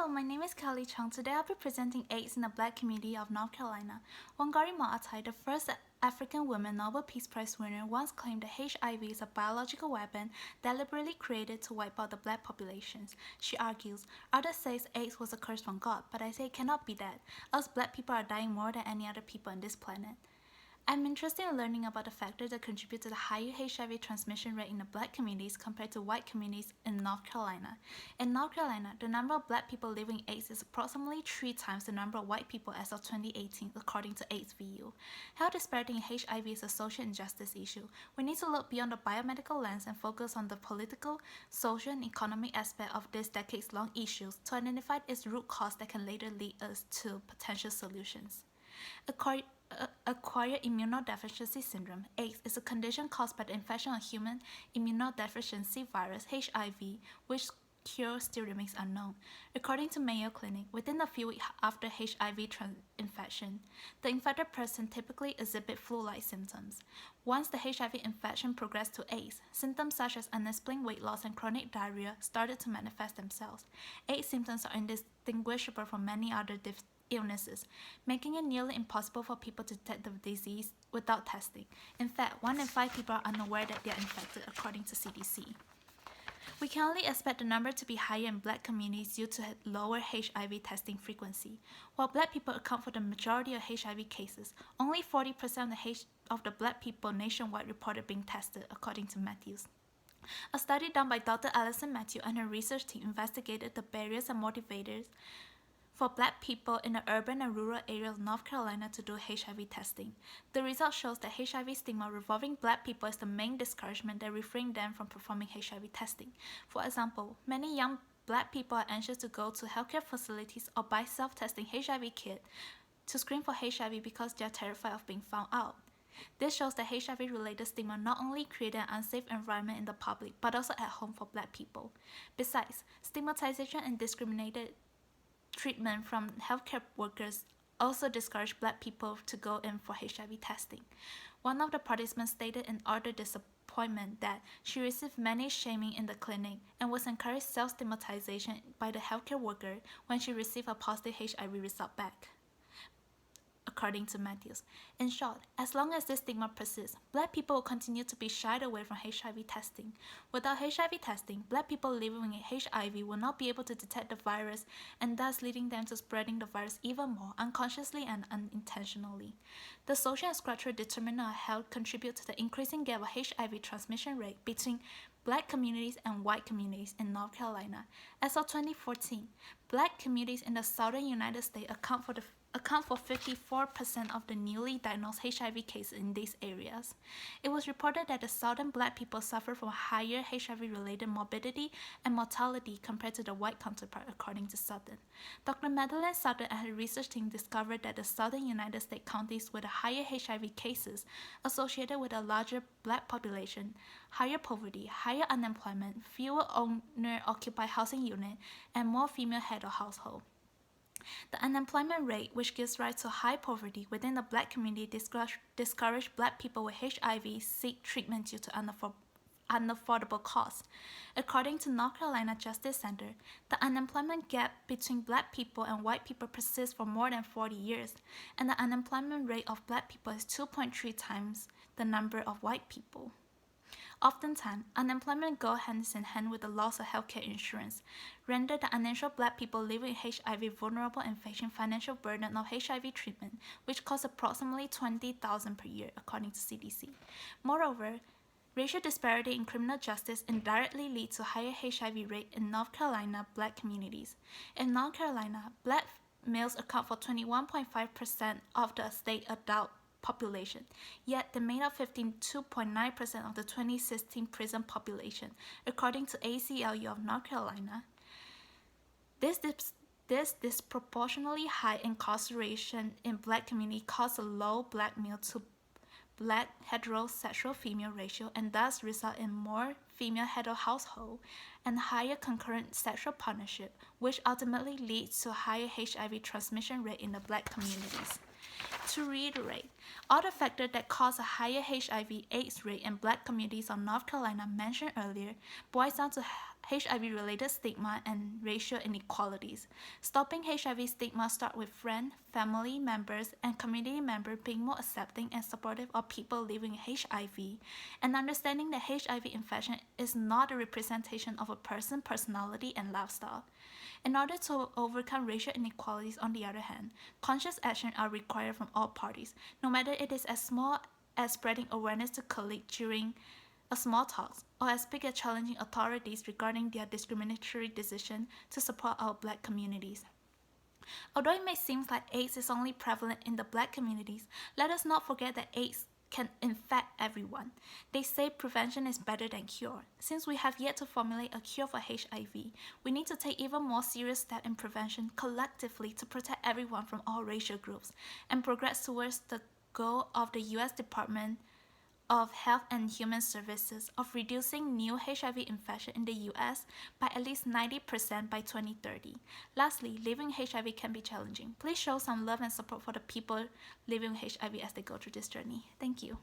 my name is Chong. Today I'll be presenting AIDS in the Black community of North Carolina. Wangari Maathai, the first African woman Nobel Peace Prize winner, once claimed that HIV is a biological weapon deliberately created to wipe out the black populations. She argues, others say AIDS was a curse from God, but I say it cannot be that. Us black people are dying more than any other people on this planet. I'm interested in learning about the factors that contribute to the higher HIV transmission rate in the black communities compared to white communities in North Carolina. In North Carolina, the number of black people living with AIDS is approximately 3 times the number of white people as of 2018, according to AIDS-VU. Health disparity in HIV is a social injustice issue. We need to look beyond the biomedical lens and focus on the political, social, and economic aspect of this decades-long issue to identify its root cause that can later lead us to potential solutions. Acquired immunodeficiency syndrome, AIDS, is a condition caused by the infection of human immunodeficiency virus, HIV, which cure still remains unknown. According to Mayo Clinic, within a few weeks after HIV infection, the infected person typically exhibits flu-like symptoms. Once the HIV infection progressed to AIDS, symptoms such as unexplained weight loss and chronic diarrhea started to manifest themselves. AIDS symptoms are indistinguishable from many other illnesses, making it nearly impossible for people to detect the disease without testing. In fact, 1 in 5 people are unaware that they are infected, according to CDC. We can only expect the number to be higher in black communities due to lower HIV testing frequency. While black people account for the majority of HIV cases, only 40% of the black people nationwide reported being tested, according to Matthews. A study done by Dr. Alison Matthew and her research team investigated the barriers and motivators for black people in the urban and rural areas of North Carolina to do HIV testing. The result shows that HIV stigma revolving black people is the main discouragement that refrains them from performing HIV testing. For example, many young black people are anxious to go to healthcare facilities or buy self-testing HIV kit to screen for HIV because they are terrified of being found out. This shows that HIV-related stigma not only created an unsafe environment in the public, but also at home for black people. Besides, stigmatization and discriminated treatment from healthcare workers also discourage black people to go in for HIV testing. One of the participants stated in utter disappointment that she received many shaming in the clinic and was encouraged self-stigmatization by the healthcare worker when she received a positive HIV result back, according to Matthews. In short, as long as this stigma persists, black people will continue to be shied away from HIV testing. Without HIV testing, black people living with HIV will not be able to detect the virus and thus leading them to spreading the virus even more unconsciously and unintentionally. The social and structural determinants of health contribute to the increasing gap of HIV transmission rate between black communities and white communities in North Carolina. As of 2014, black communities in the southern United States account for 54% of the newly diagnosed HIV cases in these areas. It was reported that the southern black people suffer from higher HIV-related morbidity and mortality compared to the white counterpart, according to Sutton. Dr. Madeleine Sutton and her research team discovered that the southern United States counties with higher HIV cases associated with a larger black population, higher poverty, higher unemployment, fewer owner-occupied housing units, and more female head of household. The unemployment rate, which gives rise to high poverty within the black community, discouraged black people with HIV seek treatment due to unaffordable costs. According to North Carolina Justice Center, the unemployment gap between black people and white people persists for more than 40 years, and the unemployment rate of black people is 2.3 times the number of white people. Oftentimes, unemployment goes hand in hand with the loss of healthcare insurance, render the uninsured black people living with HIV vulnerable and facing financial burden of HIV treatment, which costs approximately $20,000 per year, according to CDC. Moreover, racial disparity in criminal justice indirectly leads to higher HIV rate in North Carolina black communities. In North Carolina, black males account for 21.5% of the state adult population, yet they made up 52.9% of the 2016 prison population, according to ACLU of North Carolina. This disproportionately high incarceration in black community caused a low black male to black heterosexual female ratio and thus result in more female hetero household and higher concurrent sexual partnership, which ultimately leads to higher HIV transmission rate in the black communities. To reiterate, all the factors that cause a higher HIV/AIDS rate in black communities of North Carolina mentioned earlier boils down to HIV-related stigma and racial inequalities. Stopping HIV stigma starts with friends, family members, and community members being more accepting and supportive of people living with HIV, and understanding that HIV infection is not a representation of a person's personality and lifestyle. In order to overcome racial inequalities, on the other hand, conscious action are required from all parties, no matter it is as small as spreading awareness to colleagues during a small talk, or as big as challenging authorities regarding their discriminatory decision to support our Black communities. Although it may seem like AIDS is only prevalent in the Black communities, let us not forget that AIDS can infect everyone. They say prevention is better than cure. Since we have yet to formulate a cure for HIV, we need to take even more serious steps in prevention collectively to protect everyone from all racial groups and progress towards the goal of the U.S. Department of Health and Human Services of reducing new HIV infection in the US by at least 90% by 2030. Lastly, living with HIV can be challenging. Please show some love and support for the people living with HIV as they go through this journey. Thank you.